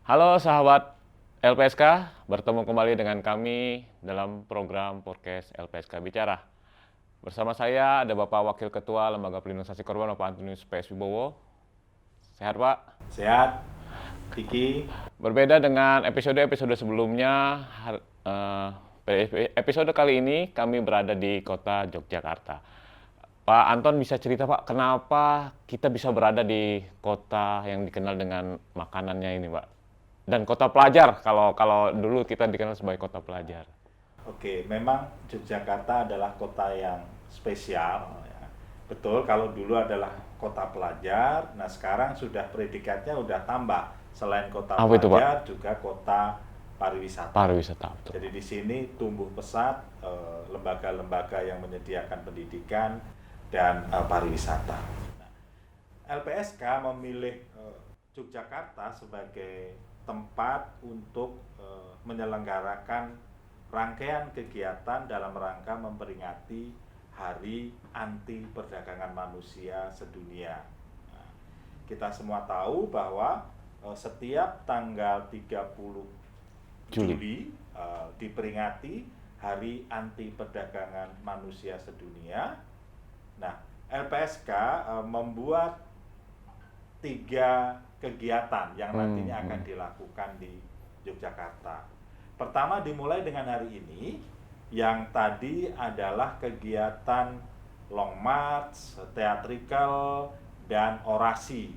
Halo sahabat LPSK, bertemu kembali dengan kami dalam program podcast LPSK Bicara. Bersama saya ada Bapak Wakil Ketua Lembaga Pelindung Saksi Korban Bapak Antonius PS Wibowo. Sehat Pak? Sehat, Kiki. Berbeda dengan episode-episode sebelumnya, episode kali ini kami berada di kota Yogyakarta. Pak Anton bisa cerita Pak, kenapa kita bisa berada di kota yang dikenal dengan makanannya ini Pak? Dan kota pelajar, kalau dulu kita dikenal sebagai kota pelajar. Oke, memang Yogyakarta adalah kota yang spesial. Ya. Betul, kalau dulu adalah kota pelajar, nah sekarang sudah predikatnya udah tambah. Selain kota Apa itu Pak? pelajar, juga kota pariwisata. Pariwisata, betul. Jadi di sini tumbuh pesat lembaga-lembaga yang menyediakan pendidikan dan pariwisata. Nah, LPSK memilih Yogyakarta sebagai tempat untuk menyelenggarakan rangkaian kegiatan dalam rangka memperingati Hari Anti Perdagangan Manusia Sedunia. Nah, kita semua tahu bahwa setiap tanggal 30 Juli diperingati Hari Anti Perdagangan Manusia Sedunia. Nah, LPSK membuat 3 kegiatan yang nantinya akan dilakukan di Yogyakarta. Pertama dimulai dengan hari ini, yang tadi adalah kegiatan long march, theatrical, dan orasi.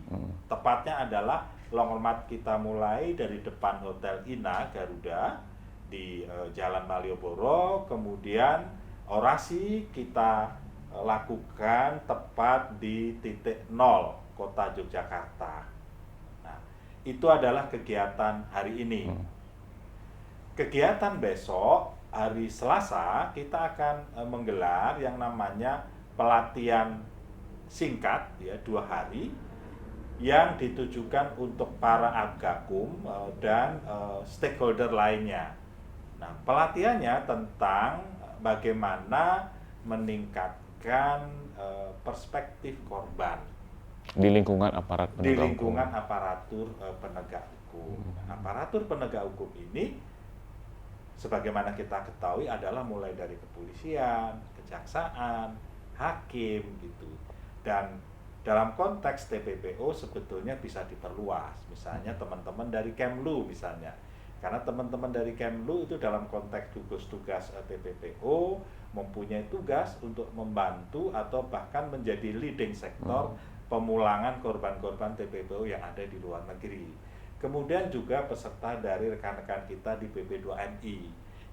Tepatnya adalah long march kita mulai dari depan Hotel Ina Garuda di Jalan Malioboro, kemudian orasi kita lakukan tepat di titik 0 kota Yogyakarta. Nah, itu adalah kegiatan hari ini. Kegiatan besok, hari Selasa, kita akan menggelar yang namanya pelatihan singkat, ya 2 hari, yang ditujukan untuk para agakum dan stakeholder lainnya. Nah, pelatihannya tentang bagaimana meningkatkan perspektif korban Di lingkungan aparat di penegak hukum. lingkungan aparatur penegak hukum. Aparatur penegak hukum ini, sebagaimana kita ketahui, adalah mulai dari kepolisian, kejaksaan, hakim gitu. Dan dalam konteks TPPO sebetulnya bisa diperluas. Misalnya teman-teman dari Kemlu misalnya. Karena teman-teman dari Kemlu itu dalam konteks gugus tugas TPPO mempunyai tugas untuk membantu atau bahkan menjadi leading sektor pemulangan korban-korban TPPO yang ada di luar negeri. Kemudian juga peserta dari rekan-rekan kita di PP2MI.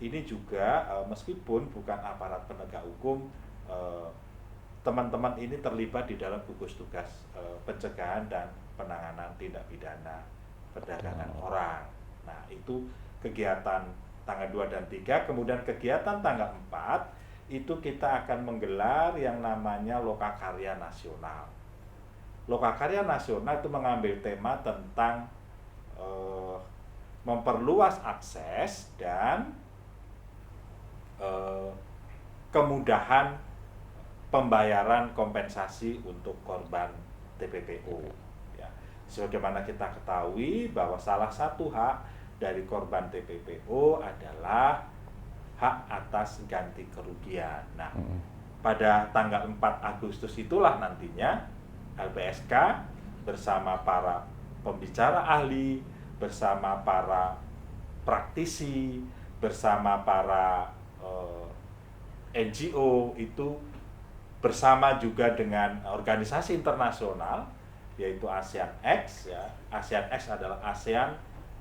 Ini juga meskipun bukan aparat penegak hukum, teman-teman ini terlibat di dalam gugus tugas pencegahan dan penanganan tindak pidana perdagangan orang. Nah, itu kegiatan tanggal 2 dan 3. Kemudian kegiatan tanggal 4 itu kita akan menggelar yang namanya Lokakarya Nasional. Lokakarya Nasional itu mengambil tema tentang memperluas akses dan kemudahan pembayaran kompensasi untuk korban TPPO. Ya. Sebagaimana kita ketahui bahwa salah satu hak dari korban TPPO adalah hak atas ganti kerugian. Nah, pada tanggal 4 Agustus itulah nantinya LPSK bersama para pembicara ahli, bersama para praktisi, bersama para NGO itu, bersama juga dengan organisasi internasional yaitu ASEAN X, ya. ASEAN X adalah ASEAN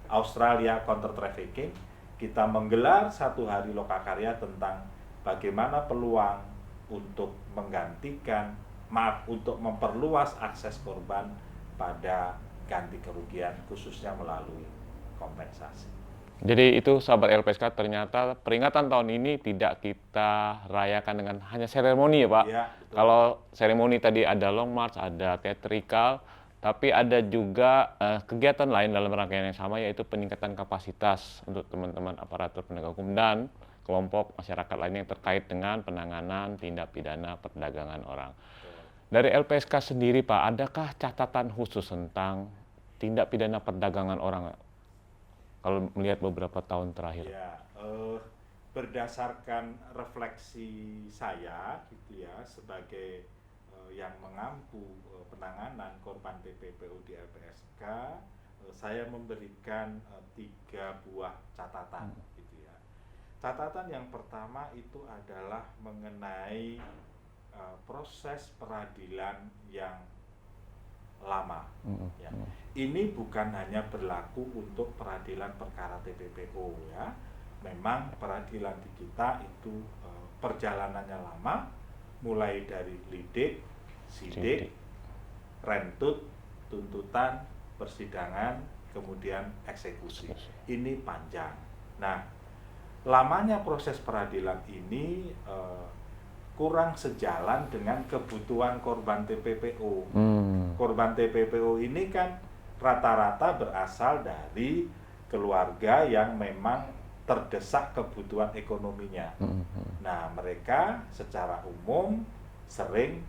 Australia Counter Trafficking. Kita menggelar 1 hari lokakarya tentang bagaimana peluang untuk untuk memperluas akses korban pada ganti kerugian, khususnya melalui kompensasi. Jadi itu sahabat LPSK, ternyata peringatan tahun ini tidak kita rayakan dengan hanya seremoni ya Pak. Ya, betul. Kalau seremoni tadi ada long march, ada theatrical, tapi ada juga kegiatan lain dalam rangkaian yang sama, yaitu peningkatan kapasitas untuk teman-teman aparatur penegak hukum dan kelompok masyarakat lainnya yang terkait dengan penanganan tindak pidana perdagangan orang. Dari LPSK sendiri Pak, adakah catatan khusus tentang tindak pidana perdagangan orang kalau melihat beberapa tahun terakhir? Ya, berdasarkan refleksi saya gitu ya sebagai yang mengampu penanganan korban TPPU di LPSK, saya memberikan 3 buah catatan gitu ya. Catatan yang pertama itu adalah mengenai proses peradilan yang lama. Ya. Ini bukan hanya berlaku untuk peradilan perkara TPPO ya. Memang peradilan di kita itu perjalanannya lama, mulai dari lidik, sidik, rentut, tuntutan, persidangan, kemudian eksekusi. Ini panjang. Nah, lamanya proses peradilan ini kurang sejalan dengan kebutuhan korban TPPO. Korban TPPO ini kan rata-rata berasal dari keluarga yang memang terdesak kebutuhan ekonominya. Nah, mereka secara umum sering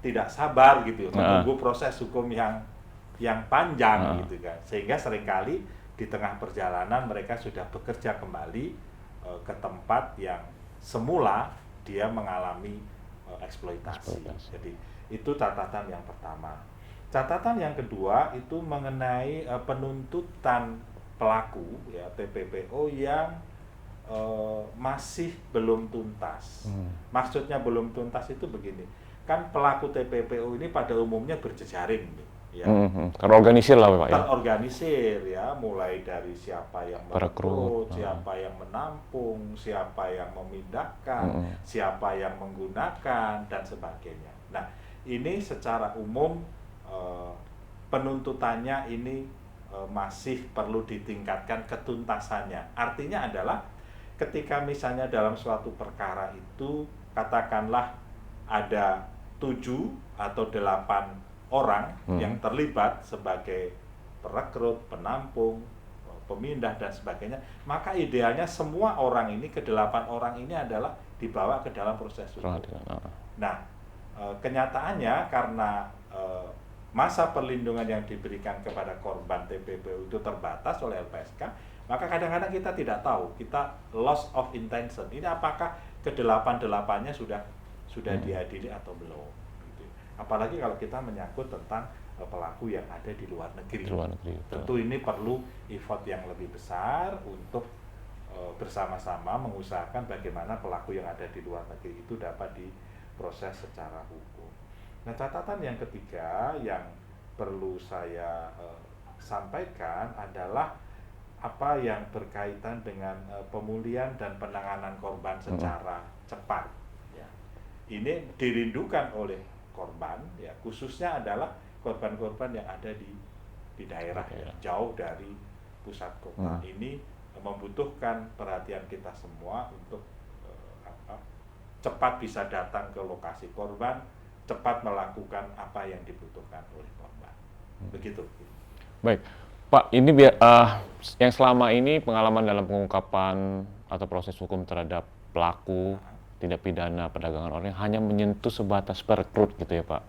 tidak sabar gitu menunggu proses hukum yang panjang gitu kan. Sehingga seringkali di tengah perjalanan mereka sudah bekerja kembali ke tempat yang semula dia mengalami eksploitasi. Jadi itu catatan yang pertama. Catatan yang kedua itu mengenai penuntutan pelaku ya TPPO yang masih belum tuntas. Maksudnya belum tuntas itu begini, kan pelaku TPPO ini pada umumnya berjejaring ya. Terorganisir lah Pak ya. Terorganisir ya, mulai dari siapa yang merekrut, siapa yang menampung, siapa yang memindahkan, siapa yang menggunakan dan sebagainya. Nah, ini secara umum penuntutannya ini masih perlu ditingkatkan ketuntasannya. Artinya adalah ketika misalnya dalam suatu perkara itu katakanlah ada 7 atau 8 orang yang terlibat sebagai perekrut, penampung, pemindah dan sebagainya, maka idealnya semua orang ini, ke-8 orang ini adalah dibawa ke dalam proses hukum. Nah, kenyataannya karena masa perlindungan yang diberikan kepada korban TPPO itu terbatas oleh LPSK, maka kadang-kadang kita tidak tahu, kita loss of intention. Ini apakah ke-8-8-nya sudah diadili atau belum? Apalagi kalau kita menyangkut tentang pelaku yang ada di luar negeri. Tentu ini perlu effort yang lebih besar untuk bersama-sama mengusahakan bagaimana pelaku yang ada di luar negeri itu dapat diproses secara hukum. Nah, catatan yang ketiga yang perlu saya sampaikan adalah apa yang berkaitan dengan pemulihan dan penanganan korban secara cepat. Ya. Ini dirindukan oleh korban ya, khususnya adalah korban-korban yang ada di daerah ya, jauh dari pusat kota. Ini membutuhkan perhatian kita semua untuk cepat bisa datang ke lokasi korban, cepat melakukan apa yang dibutuhkan oleh korban. Begitu. Baik, Pak, ini yang selama ini pengalaman dalam pengungkapan atau proses hukum terhadap pelaku tindak pidana perdagangan orang hanya menyentuh sebatas perekrut gitu ya Pak.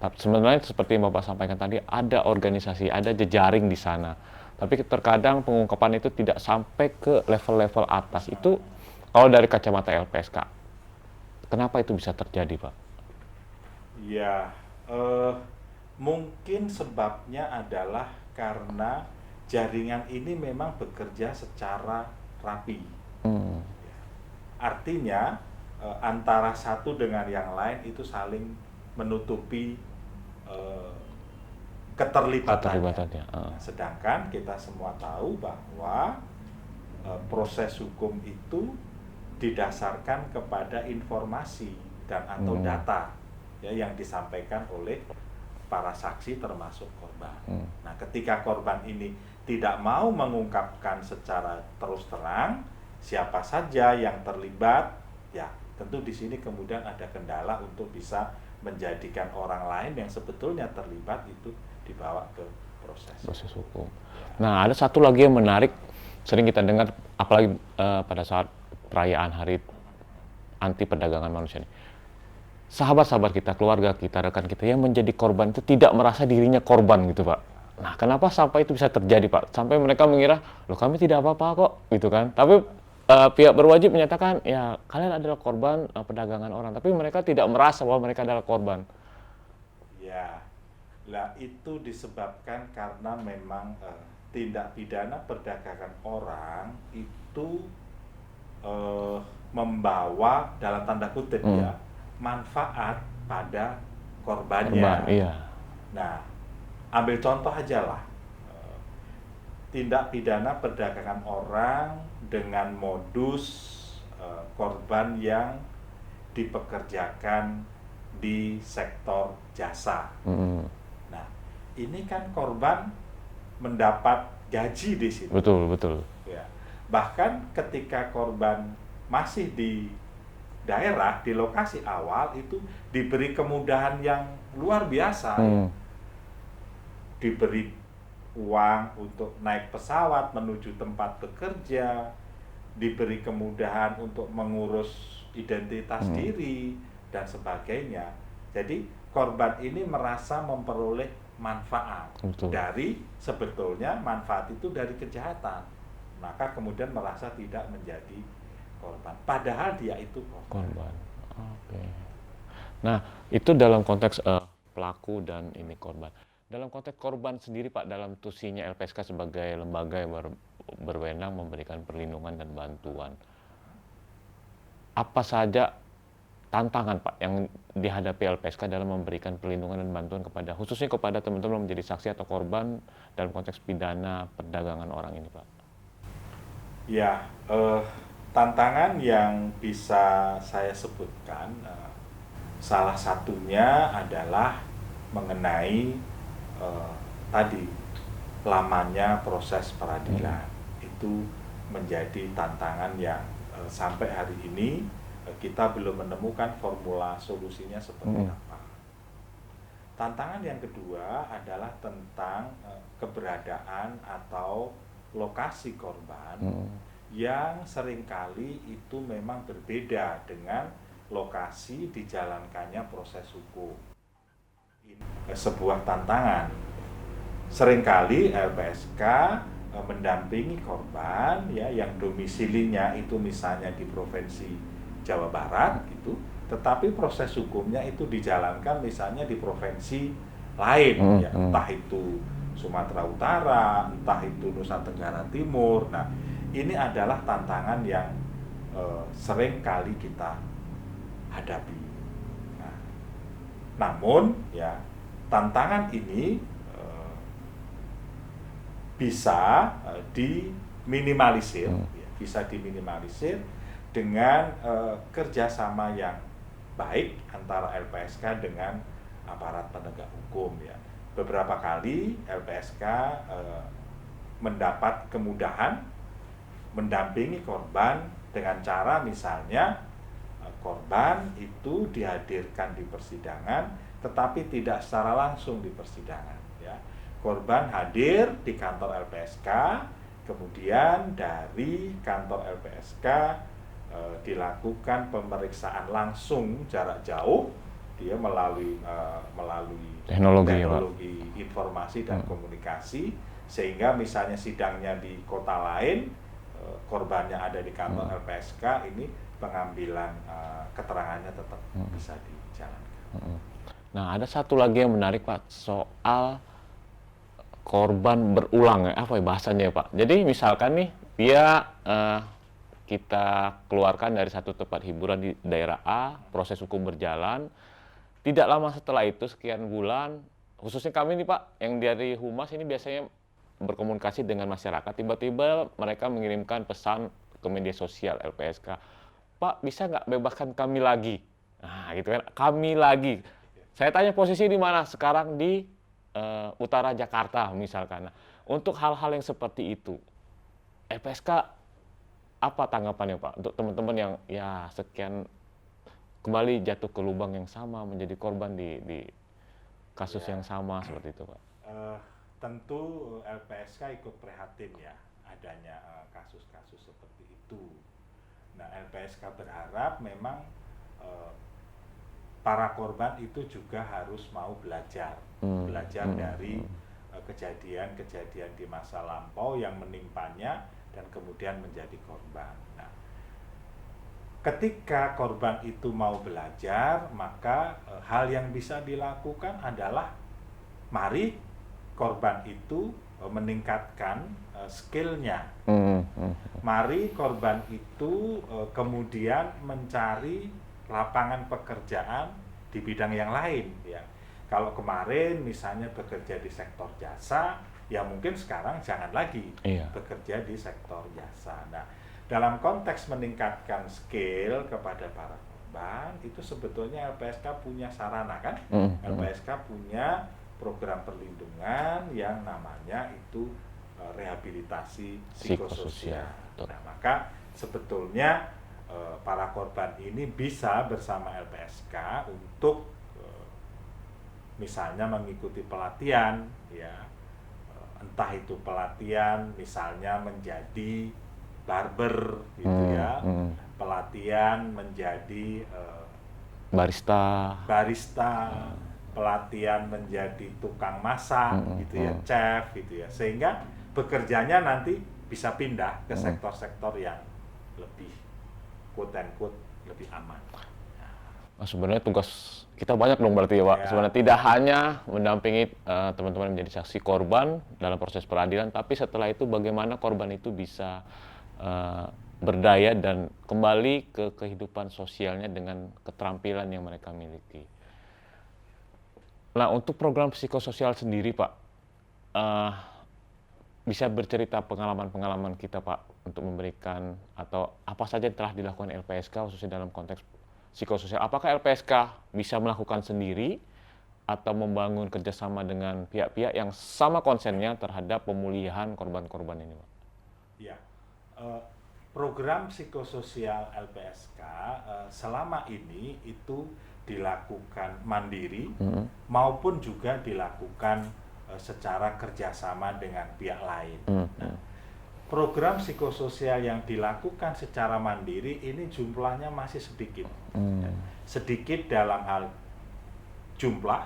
Tapi sebenarnya seperti yang Bapak sampaikan tadi, ada organisasi, ada jejaring di sana. Tapi terkadang pengungkapan itu tidak sampai ke level-level atas. Itu kalau dari kacamata LPSK, kenapa itu bisa terjadi Pak? Ya, mungkin sebabnya adalah karena jaringan ini memang bekerja secara rapi. Artinya antara satu dengan yang lain itu saling menutupi keterlibatannya. Sedangkan kita semua tahu bahwa proses hukum itu didasarkan kepada informasi dan atau data ya, yang disampaikan oleh para saksi termasuk korban. Nah, ketika korban ini tidak mau mengungkapkan secara terus terang siapa saja yang terlibat, ya tentu di sini kemudian ada kendala untuk bisa menjadikan orang lain yang sebetulnya terlibat itu dibawa ke proses hukum. Nah, ada satu lagi yang menarik, sering kita dengar, apalagi pada saat perayaan Hari Anti Perdagangan Manusia ini. Sahabat-sahabat kita, keluarga kita, rekan kita yang menjadi korban itu tidak merasa dirinya korban gitu Pak. Nah, kenapa sampai itu bisa terjadi, Pak? Sampai mereka mengira, loh kami tidak apa-apa kok, gitu kan. Tapi pihak berwajib menyatakan, ya kalian adalah korban perdagangan orang. Tapi mereka tidak merasa bahwa mereka adalah korban. Ya, lah itu disebabkan karena memang tindak pidana perdagangan orang itu membawa dalam tanda kutip ya manfaat pada Korban, korbannya. iya. Nah, ambil contoh aja lah, tindak pidana perdagangan orang dengan modus korban yang dipekerjakan di sektor jasa. Nah, ini kan korban mendapat gaji di situ. Betul, betul. Ya. Bahkan ketika korban masih di daerah, di lokasi awal itu diberi kemudahan yang luar biasa. Ya. Diberi uang untuk naik pesawat menuju tempat bekerja, diberi kemudahan untuk mengurus identitas diri dan sebagainya. Jadi korban ini merasa memperoleh manfaat. Betul. Dari sebetulnya manfaat itu dari kejahatan, maka kemudian merasa tidak menjadi korban, padahal dia itu korban. Oke. Nah, itu dalam konteks pelaku dan ini korban. Dalam konteks korban sendiri, Pak, dalam tusinya LPSK sebagai lembaga yang berwenang memberikan perlindungan dan bantuan, apa saja tantangan, Pak, yang dihadapi LPSK dalam memberikan perlindungan dan bantuan kepada, khususnya kepada teman-teman menjadi saksi atau korban dalam konteks pidana perdagangan orang ini, Pak? Ya, tantangan yang bisa saya sebutkan, salah satunya adalah mengenai tadi lamanya proses peradilan. Itu menjadi tantangan yang sampai hari ini kita belum menemukan formula solusinya seperti apa. Tantangan yang kedua adalah tentang keberadaan atau lokasi korban yang seringkali itu memang berbeda dengan lokasi dijalankannya proses hukum. Ini sebuah tantangan. Seringkali LPSK mendampingi korban ya yang domisilinya itu misalnya di provinsi Jawa Barat gitu, tetapi proses hukumnya itu dijalankan misalnya di provinsi lain ya, entah itu Sumatera Utara, entah itu Nusa Tenggara Timur. Nah, ini adalah tantangan yang sering kali kita hadapi. Nah, namun ya tantangan ini bisa diminimalisir, bisa diminimalisir dengan kerjasama yang baik antara LPSK dengan aparat penegak hukum ya. Beberapa kali LPSK mendapat kemudahan mendampingi korban dengan cara misalnya korban itu dihadirkan di persidangan tetapi tidak secara langsung di persidangan ya. Korban hadir di kantor LPSK, kemudian dari kantor LPSK dilakukan pemeriksaan langsung jarak jauh, dia melalui teknologi informasi dan komunikasi, sehingga misalnya sidangnya di kota lain, korbannya ada di kantor LPSK, ini pengambilan keterangannya tetap bisa dijalankan. Nah, ada satu lagi yang menarik, Pak, soal korban berulang, apa ya bahasanya ya, Pak? Jadi misalkan nih dia kita keluarkan dari satu tempat hiburan di daerah A, proses hukum berjalan, tidak lama setelah itu sekian bulan, khususnya kami nih, Pak, yang dari Humas ini biasanya berkomunikasi dengan masyarakat, tiba-tiba mereka mengirimkan pesan ke media sosial LPSK, Pak, bisa nggak bebaskan kami lagi? Nah, gitu kan, kami lagi. Saya tanya posisi di mana? Sekarang di utara Jakarta misalkan. Nah, untuk hal-hal yang seperti itu, LPSK apa tanggapannya, Pak, untuk teman-teman yang ya sekian kembali jatuh ke lubang yang sama, menjadi korban di kasus yang sama seperti itu, Pak? Tentu LPSK ikut prihatin ya adanya kasus-kasus seperti itu. Nah, LPSK berharap memang para korban itu juga harus mau belajar dari kejadian-kejadian di masa lampau yang menimpanya dan kemudian menjadi korban. Nah, ketika korban itu mau belajar, maka hal yang bisa dilakukan adalah mari korban itu meningkatkan skillnya. Mari korban itu kemudian mencari lapangan pekerjaan di bidang yang lain, ya. Kalau kemarin misalnya bekerja di sektor jasa, ya mungkin sekarang jangan lagi bekerja di sektor jasa. Nah, dalam konteks meningkatkan skill kepada para korban, itu sebetulnya LPSK punya sarana kan? LPSK punya program perlindungan yang namanya itu rehabilitasi psikososial. Nah, maka sebetulnya para korban ini bisa bersama LPSK untuk misalnya mengikuti pelatihan, ya, entah itu pelatihan misalnya menjadi barber gitu ya, pelatihan menjadi barista, pelatihan menjadi tukang masak gitu ya, chef gitu ya, sehingga bekerjanya nanti bisa pindah ke sektor-sektor yang lebih quote and quote lebih aman. Nah, sebenarnya tugas kita banyak dong berarti ya Pak. Sebenarnya tidak hanya mendampingi teman-teman menjadi saksi korban dalam proses peradilan, tapi setelah itu bagaimana korban itu bisa berdaya dan kembali ke kehidupan sosialnya dengan keterampilan yang mereka miliki. Nah, untuk program psikososial sendiri Pak, bisa bercerita pengalaman-pengalaman kita Pak untuk memberikan atau apa saja yang telah dilakukan LPSK khususnya dalam konteks psikososial. Apakah LPSK bisa melakukan sendiri atau membangun kerjasama dengan pihak-pihak yang sama konsennya terhadap pemulihan korban-korban ini Pak? Ya, program psikososial LPSK selama ini itu dilakukan mandiri maupun juga dilakukan secara kerjasama dengan pihak lain. Nah, program psikososial yang dilakukan secara mandiri ini jumlahnya masih sedikit. Sedikit dalam hal jumlah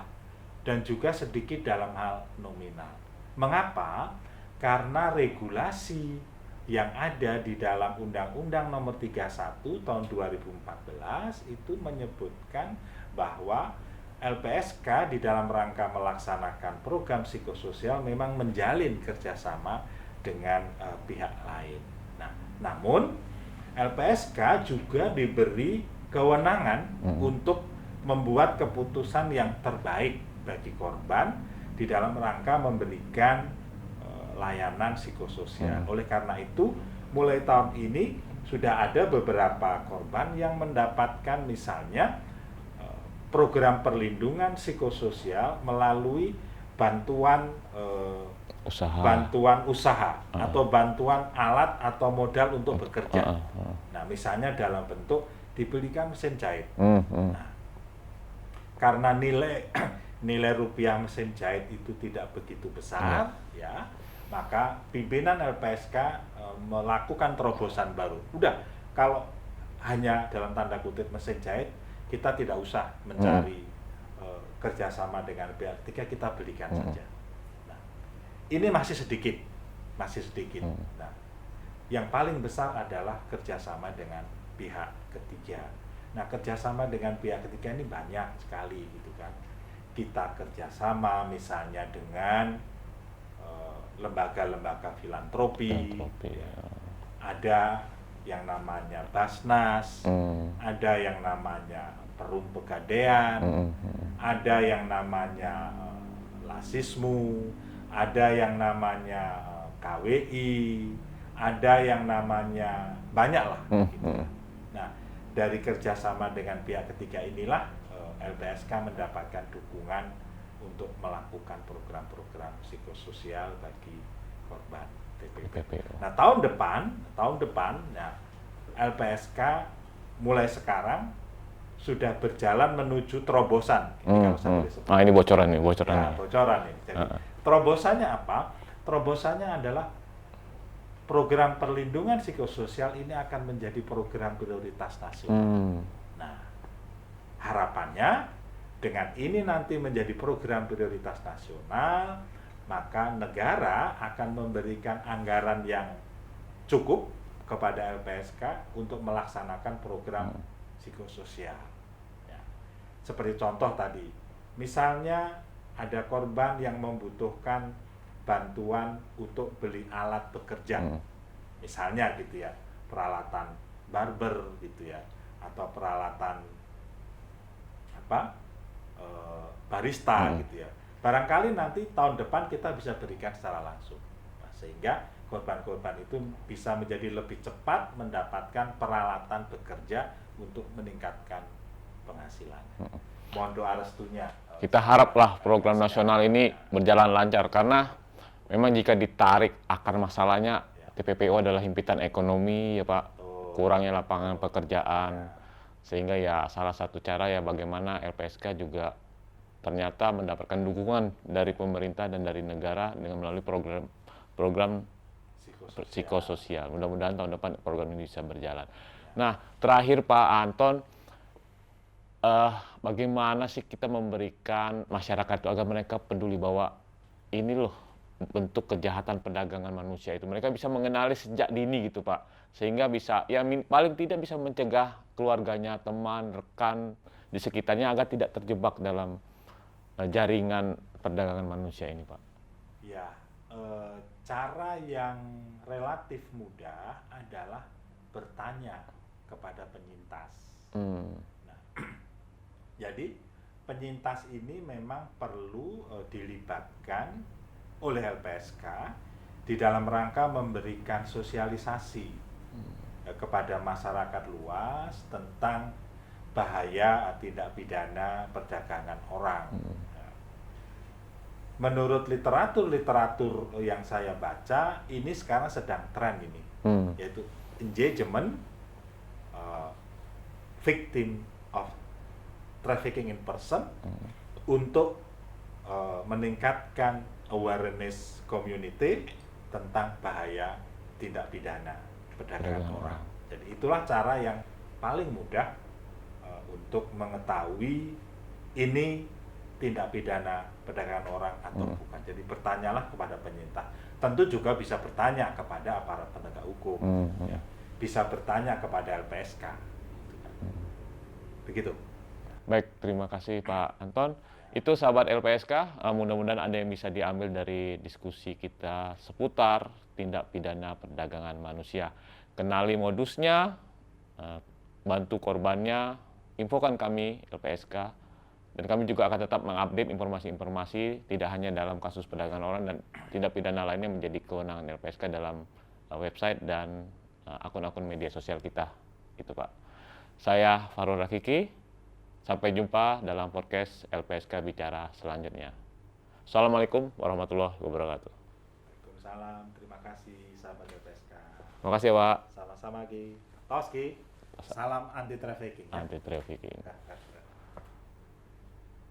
dan juga sedikit dalam hal nominal. Mengapa? Karena regulasi yang ada di dalam Undang-Undang Nomor 31 Tahun 2014 itu menyebutkan bahwa LPSK di dalam rangka melaksanakan program psikososial memang menjalin kerjasama dengan pihak lain. Nah, namun LPSK juga diberi kewenangan untuk membuat keputusan yang terbaik bagi korban di dalam rangka memberikan layanan psikososial. Oleh karena itu, mulai tahun ini sudah ada beberapa korban yang mendapatkan misalnya program perlindungan psikososial melalui bantuan usaha atau bantuan alat atau modal untuk bekerja. Nah, misalnya dalam bentuk dibelikan mesin jahit. Nah, karena nilai rupiah mesin jahit itu tidak begitu besar, ya, maka pimpinan LPSK melakukan terobosan baru. Udah, kalau hanya dalam tanda kutip mesin jahit, kita tidak usah mencari kerjasama dengan pihak ketiga, kita belikan saja. Nah, ini masih sedikit. Nah, yang paling besar adalah kerjasama dengan pihak ketiga. Nah, kerjasama dengan pihak ketiga ini banyak sekali gitu kan. Kita kerjasama misalnya dengan lembaga-lembaga filantropi, ya. Ada yang namanya Basnas, ada yang namanya Perum Pegadaian, ada yang namanya Lasismu, ada yang namanya KWI, ada yang namanya banyak lah. Gitu. Nah, dari kerjasama dengan pihak ketiga inilah LPSK mendapatkan dukungan untuk melakukan program-program psikososial bagi korban TPP. Nah, tahun depan, ya, LPSK mulai sekarang sudah berjalan menuju terobosan. Ini bocoran nih. Ya, bocoran nih. Jadi terobosannya apa? Terobosannya adalah program perlindungan psikososial ini akan menjadi program prioritas nasional. Nah, harapannya dengan ini nanti menjadi program prioritas nasional, maka negara akan memberikan anggaran yang cukup kepada LPSK untuk melaksanakan program psikososial. Ya. Seperti contoh tadi, misalnya ada korban yang membutuhkan bantuan untuk beli alat bekerja, misalnya gitu ya, peralatan barber gitu ya, atau peralatan barista gitu ya. Barangkali nanti tahun depan kita bisa berikan secara langsung, nah, sehingga korban-korban itu bisa menjadi lebih cepat mendapatkan peralatan bekerja untuk meningkatkan penghasilan. Mohon doa restunya. Kita haraplah program nasional ini berjalan lancar, karena memang jika ditarik akar masalahnya, TPPO adalah himpitan ekonomi ya Pak, kurangnya lapangan pekerjaan, sehingga ya salah satu cara ya bagaimana LPSK juga ternyata mendapatkan dukungan dari pemerintah dan dari negara dengan melalui program psikososial. Mudah-mudahan tahun depan program ini bisa berjalan. Nah, terakhir Pak Anton, bagaimana sih kita memberikan masyarakat itu agar mereka peduli bahwa ini loh bentuk kejahatan perdagangan manusia itu. Mereka bisa mengenali sejak dini gitu Pak, sehingga bisa ya paling tidak bisa mencegah keluarganya, teman, rekan di sekitarnya agar tidak terjebak dalam jaringan perdagangan manusia ini Pak. Ya, cara yang relatif mudah adalah bertanya kepada penyintas. Nah, jadi penyintas ini memang perlu dilibatkan oleh LPSK di dalam rangka memberikan sosialisasi kepada masyarakat luas tentang bahaya tindak pidana perdagangan orang. Menurut literatur yang saya baca, ini sekarang sedang tren ini, yaitu engagement victim of trafficking in person untuk meningkatkan awareness community tentang bahaya tindak pidana perdagangan orang. Jadi itulah cara yang paling mudah untuk mengetahui ini tindak pidana perdagangan orang atau bukan. Jadi bertanyalah kepada penyintas. Tentu juga bisa bertanya kepada aparat penegak hukum, ya. Bisa bertanya kepada LPSK. Begitu. Baik, terima kasih Pak Anton. Itu sahabat LPSK, mudah-mudahan ada yang bisa diambil dari diskusi kita seputar tindak pidana perdagangan manusia. Kenali modusnya, bantu korbannya, infokan kami LPSK, dan kami juga akan tetap mengupdate informasi-informasi tidak hanya dalam kasus perdagangan orang dan tindak pidana lainnya menjadi kewenangan LPSK dalam website dan akun-akun media sosial kita. Itu Pak. Saya Farul Rakiki. Sampai jumpa dalam podcast LPSK Bicara selanjutnya. Assalamualaikum warahmatullahi wabarakatuh. Waalaikumsalam. Terima kasih sahabat LPSK. Terima kasih ya Pak. Sama-sama Ki. Tos Ki. Salam anti trafficking. Anti trafficking.